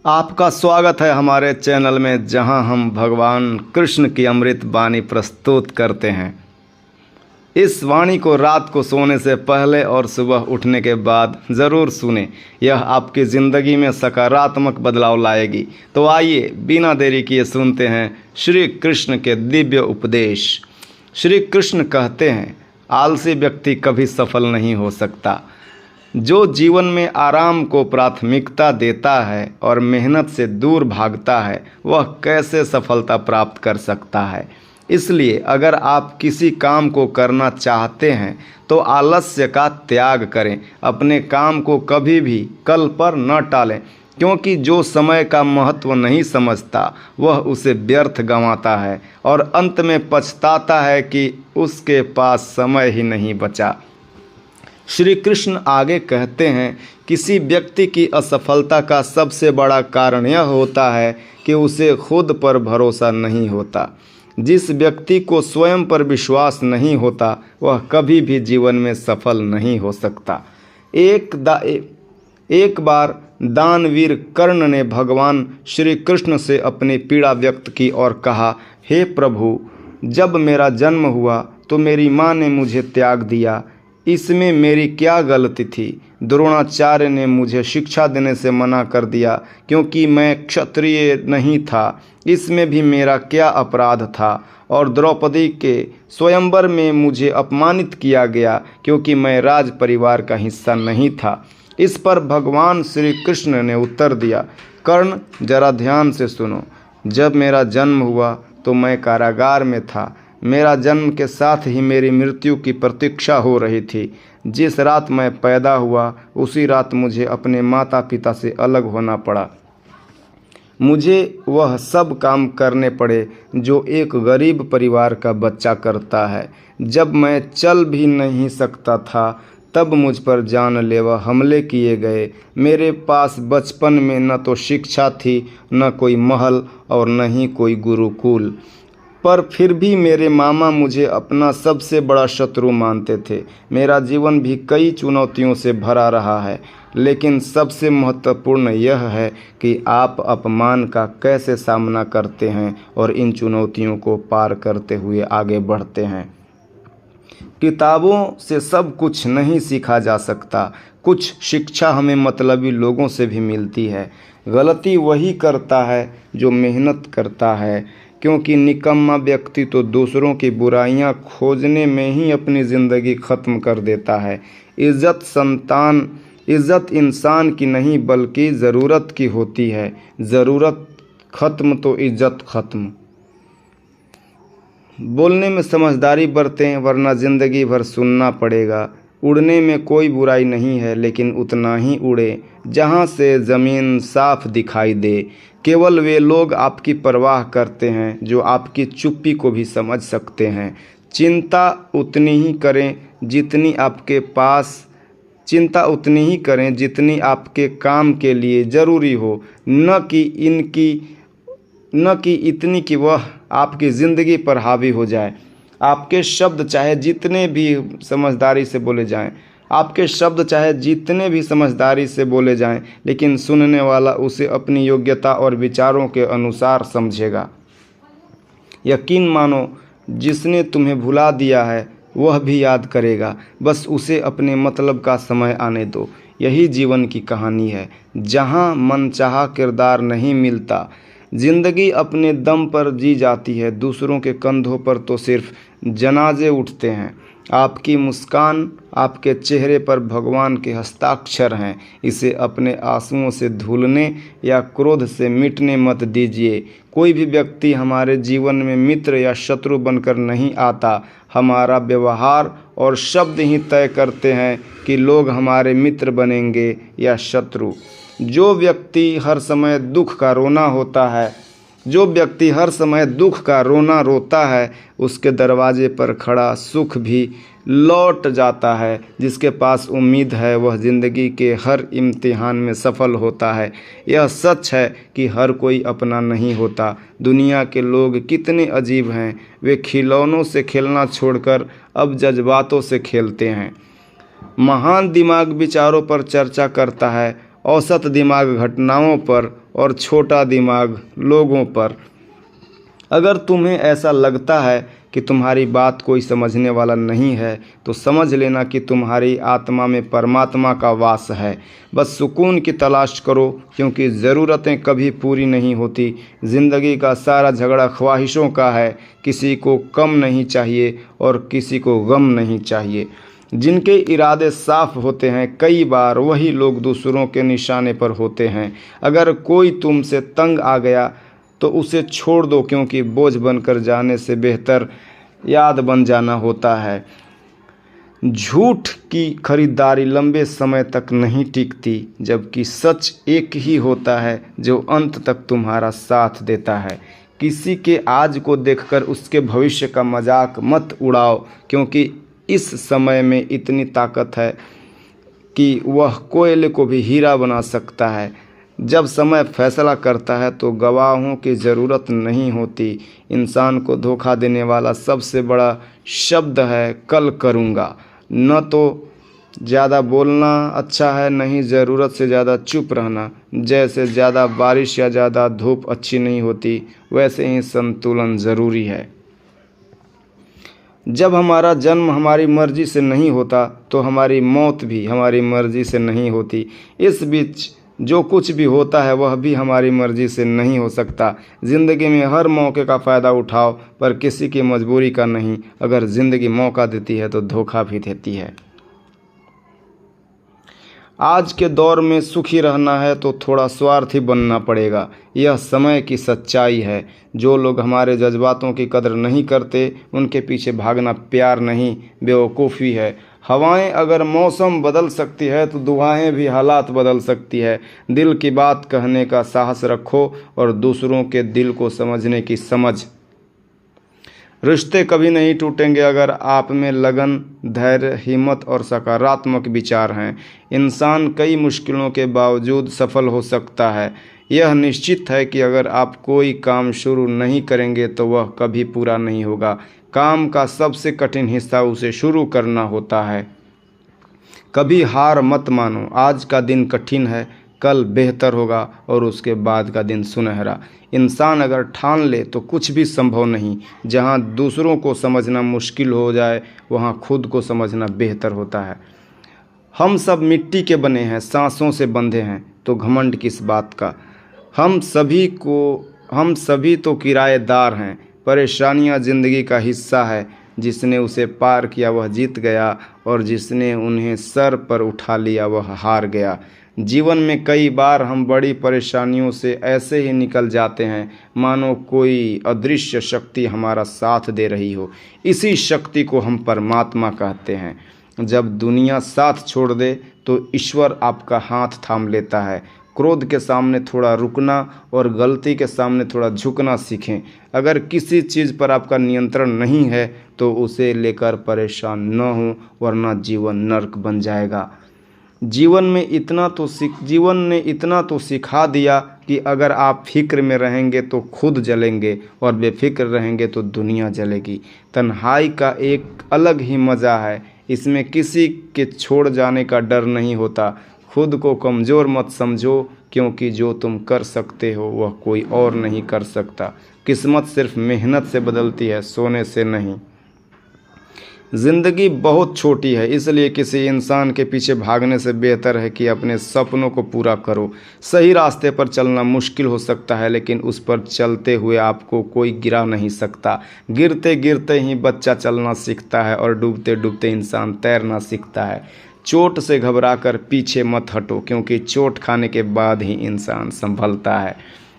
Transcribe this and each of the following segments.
आपका स्वागत है हमारे चैनल में, जहां हम भगवान कृष्ण की अमृत वाणी प्रस्तुत करते हैं। इस वाणी को रात को सोने से पहले और सुबह उठने के बाद ज़रूर सुने। यह आपकी ज़िंदगी में सकारात्मक बदलाव लाएगी। तो आइए बिना देरी किए सुनते हैं श्री कृष्ण के दिव्य उपदेश। श्री कृष्ण कहते हैं, आलसी व्यक्ति कभी सफल नहीं हो सकता। जो जीवन में आराम को प्राथमिकता देता है और मेहनत से दूर भागता है, वह कैसे सफलता प्राप्त कर सकता है। इसलिए अगर आप किसी काम को करना चाहते हैं तो आलस्य का त्याग करें। अपने काम को कभी भी कल पर न टालें, क्योंकि जो समय का महत्व नहीं समझता वह उसे व्यर्थ गंवाता है और अंत में पछताता है कि उसके पास समय ही नहीं बचा। श्री कृष्ण आगे कहते हैं, किसी व्यक्ति की असफलता का सबसे बड़ा कारण यह होता है कि उसे खुद पर भरोसा नहीं होता। जिस व्यक्ति को स्वयं पर विश्वास नहीं होता वह कभी भी जीवन में सफल नहीं हो सकता। एक बार दानवीर कर्ण ने भगवान श्री कृष्ण से अपनी पीड़ा व्यक्त की और कहा, हे प्रभु, जब मेरा जन्म हुआ तो मेरी माँ ने मुझे त्याग दिया। इसमें मेरी क्या गलती थी? द्रोणाचार्य ने मुझे शिक्षा देने से मना कर दिया क्योंकि मैं क्षत्रिय नहीं था। इसमें भी मेरा क्या अपराध था? और द्रौपदी के स्वयंवर में मुझे अपमानित किया गया क्योंकि मैं राज परिवार का हिस्सा नहीं था। इस पर भगवान श्री कृष्ण ने उत्तर दिया, कर्ण, जरा ध्यान से सुनो। जब मेरा जन्म हुआ तो मैं कारागार में था। मेरा जन्म के साथ ही मेरी मृत्यु की प्रतीक्षा हो रही थी। जिस रात मैं पैदा हुआ उसी रात मुझे अपने माता पिता से अलग होना पड़ा। मुझे वह सब काम करने पड़े जो एक गरीब परिवार का बच्चा करता है। जब मैं चल भी नहीं सकता था तब मुझ पर जानलेवा हमले किए गए। मेरे पास बचपन में न तो शिक्षा थी, न कोई महल और न ही कोई गुरुकुल। पर फिर भी मेरे मामा मुझे अपना सबसे बड़ा शत्रु मानते थे। मेरा जीवन भी कई चुनौतियों से भरा रहा है, लेकिन सबसे महत्वपूर्ण यह है कि आप अपमान का कैसे सामना करते हैं और इन चुनौतियों को पार करते हुए आगे बढ़ते हैं। किताबों से सब कुछ नहीं सीखा जा सकता। कुछ शिक्षा हमें मतलबी लोगों से भी मिलती है। गलती वही करता है जो मेहनत करता है, क्योंकि निकम्मा व्यक्ति तो दूसरों की बुराइयां खोजने में ही अपनी ज़िंदगी ख़त्म कर देता है। इज़्ज़त इंसान की नहीं बल्कि ज़रूरत की होती है। ज़रूरत ख़त्म तो इज़्ज़त ख़त्म। बोलने में समझदारी बरतें, वरना ज़िंदगी भर सुनना पड़ेगा। उड़ने में कोई बुराई नहीं है, लेकिन उतना ही उड़े जहाँ से ज़मीन साफ दिखाई दे। केवल वे लोग आपकी परवाह करते हैं जो आपकी चुप्पी को भी समझ सकते हैं। चिंता उतनी ही करें जितनी आपके काम के लिए ज़रूरी हो, न कि इतनी कि वह आपकी ज़िंदगी पर हावी हो जाए। आपके शब्द चाहे जितने भी समझदारी से बोले जाएं, लेकिन सुनने वाला उसे अपनी योग्यता और विचारों के अनुसार समझेगा। यकीन मानो, जिसने तुम्हें भुला दिया है वह भी याद करेगा। बस उसे अपने मतलब का समय आने दो। यही जीवन की कहानी है। जहाँ मनचाहा किरदार नहीं मिलता, जिंदगी अपने दम पर जी जाती है। दूसरों के कंधों पर तो सिर्फ जनाजे उठते हैं। आपकी मुस्कान, आपके चेहरे पर भगवान के हस्ताक्षर हैं। इसे अपने आंसुओं से धुलने या क्रोध से मिटने मत दीजिए। कोई भी व्यक्ति हमारे जीवन में मित्र या शत्रु बनकर नहीं आता। हमारा व्यवहार और शब्द ही तय करते हैं कि लोग हमारे मित्र बनेंगे या शत्रु। जो व्यक्ति हर समय दुख का रोना रोता है, उसके दरवाजे पर खड़ा सुख भी लौट जाता है। जिसके पास उम्मीद है वह ज़िंदगी के हर इम्तिहान में सफल होता है। यह सच है कि हर कोई अपना नहीं होता। दुनिया के लोग कितने अजीब हैं। वे खिलौनों से खेलना छोड़कर अब जज्बातों से खेलते हैं। महान दिमाग विचारों पर चर्चा करता है औसत दिमाग घटनाओं पर और छोटा दिमाग लोगों पर। अगर तुम्हें ऐसा लगता है कि तुम्हारी बात कोई समझने वाला नहीं है तो समझ लेना कि तुम्हारी आत्मा में परमात्मा का वास है। बस सुकून की तलाश करो, क्योंकि ज़रूरतें कभी पूरी नहीं होती। ज़िंदगी का सारा झगड़ा ख्वाहिशों का है। किसी को कम नहीं चाहिए और किसी को गम नहीं चाहिए। जिनके इरादे साफ होते हैं कई बार वही लोग दूसरों के निशाने पर होते हैं। अगर कोई तुमसे तंग आ गया तो उसे छोड़ दो, क्योंकि बोझ बनकर जाने से बेहतर याद बन जाना होता है। झूठ की खरीदारी लंबे समय तक नहीं टिकती, जबकि सच एक ही होता है जो अंत तक तुम्हारा साथ देता है। किसी के आज को देखकर उसके भविष्य का मजाक मत उड़ाओ, क्योंकि इस समय में इतनी ताकत है कि वह कोयले को भी हीरा बना सकता है। जब समय फैसला करता है तो गवाहों की ज़रूरत नहीं होती। इंसान को धोखा देने वाला सबसे बड़ा शब्द है कल करूँगा। न तो ज़्यादा बोलना अच्छा है, न ही ज़रूरत से ज़्यादा चुप रहना। जैसे ज़्यादा बारिश या ज़्यादा धूप अच्छी नहीं होती, वैसे ही संतुलन ज़रूरी है। जब हमारा जन्म हमारी मर्ज़ी से नहीं होता तो हमारी मौत भी हमारी मर्ज़ी से नहीं होती। इस बीच जो कुछ भी होता है वह भी हमारी मर्ज़ी से नहीं हो सकता। ज़िंदगी में हर मौके का फ़ायदा उठाओ, पर किसी की मजबूरी का नहीं। अगर ज़िंदगी मौका देती है तो धोखा भी देती है। आज के दौर में सुखी रहना है तो थोड़ा स्वार्थी बनना पड़ेगा। यह समय की सच्चाई है। जो लोग हमारे जज्बातों की कदर नहीं करते उनके पीछे भागना प्यार नहीं, बेवकूफ़ी है। हवाएं अगर मौसम बदल सकती है तो दुआएं भी हालात बदल सकती है। दिल की बात कहने का साहस रखो और दूसरों के दिल को समझने की समझ। रिश्ते कभी नहीं टूटेंगे अगर आप में लगन, धैर्य, हिम्मत और सकारात्मक विचार हैं। इंसान कई मुश्किलों के बावजूद सफल हो सकता है। यह निश्चित है कि अगर आप कोई काम शुरू नहीं करेंगे तो वह कभी पूरा नहीं होगा। काम का सबसे कठिन हिस्सा उसे शुरू करना होता है। कभी हार मत मानो। आज का दिन कठिन है, कल बेहतर होगा और उसके बाद का दिन सुनहरा। इंसान अगर ठान ले तो कुछ भी संभव नहीं। जहाँ दूसरों को समझना मुश्किल हो जाए वहाँ खुद को समझना बेहतर होता है। हम सब मिट्टी के बने हैं, सांसों से बंधे हैं, तो घमंड किस बात का। हम सभी तो किराएदार हैं। परेशानियां ज़िंदगी का हिस्सा है। जिसने उसे पार किया वह जीत गया और जिसने उन्हें सर पर उठा लिया वह हार गया। जीवन में कई बार हम बड़ी परेशानियों से ऐसे ही निकल जाते हैं मानो कोई अदृश्य शक्ति हमारा साथ दे रही हो। इसी शक्ति को हम परमात्मा कहते हैं। जब दुनिया साथ छोड़ दे तो ईश्वर आपका हाथ थाम लेता है। क्रोध के सामने थोड़ा रुकना और गलती के सामने थोड़ा झुकना सीखें। अगर किसी चीज़ पर आपका नियंत्रण नहीं है तो उसे लेकर परेशान न हो, वरना जीवन नर्क बन जाएगा। जीवन ने इतना तो सिखा दिया कि अगर आप फिक्र में रहेंगे तो खुद जलेंगे और बेफिक्र रहेंगे तो दुनिया जलेगी। तन्हाई का एक अलग ही मज़ा है। इसमें किसी के छोड़ जाने का डर नहीं होता। खुद को कमज़ोर मत समझो, क्योंकि जो तुम कर सकते हो वह कोई और नहीं कर सकता। किस्मत सिर्फ मेहनत से बदलती है, सोने से नहीं। ज़िंदगी बहुत छोटी है, इसलिए किसी इंसान के पीछे भागने से बेहतर है कि अपने सपनों को पूरा करो। सही रास्ते पर चलना मुश्किल हो सकता है, लेकिन उस पर चलते हुए आपको कोई गिरा नहीं सकता। गिरते गिरते ही बच्चा चलना सीखता है और डूबते डूबते इंसान तैरना सीखता है। चोट से घबराकर पीछे मत हटो, क्योंकि चोट खाने के बाद ही इंसान संभलता है।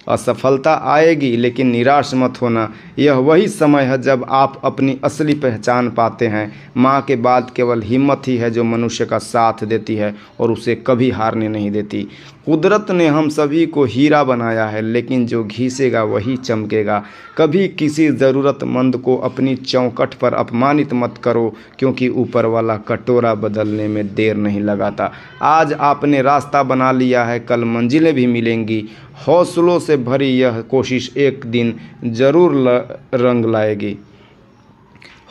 असफलता आएगी, लेकिन निराश मत होना। यह वही समय है जब आप अपनी असली पहचान पाते हैं। माँ के बाद केवल हिम्मत ही है जो मनुष्य का साथ देती है और उसे कभी हारने नहीं देती। कुदरत ने हम सभी को हीरा बनाया है, लेकिन जो घिसेगा वही चमकेगा। कभी किसी ज़रूरतमंद को अपनी चौखट पर अपमानित मत करो, क्योंकि ऊपर वाला कटोरा बदलने में देर नहीं लगाता। आज आपने रास्ता बना लिया है, कल मंजिलें भी मिलेंगी। हौसलों से भरी यह कोशिश एक दिन ज़रूर रंग लाएगी।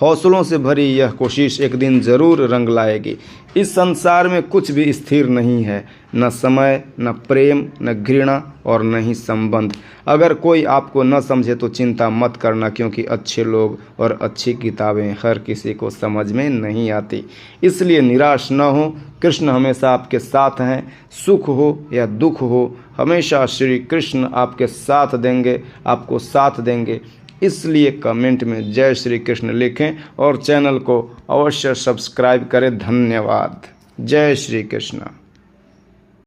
हौसलों से भरी यह कोशिश एक दिन ज़रूर रंग लाएगी। इस संसार में कुछ भी स्थिर नहीं है, न समय, न प्रेम, न घृणा और न ही संबंध। अगर कोई आपको न समझे तो चिंता मत करना, क्योंकि अच्छे लोग और अच्छी किताबें हर किसी को समझ में नहीं आती। इसलिए निराश न हो, कृष्ण हमेशा आपके साथ हैं। सुख हो या दुख हो, हमेशा श्री कृष्ण आपके साथ देंगे, आपको साथ देंगे। इसलिए कमेंट में जय श्री कृष्ण लिखें और चैनल को अवश्य सब्सक्राइब करें। धन्यवाद। जय श्री कृष्ण।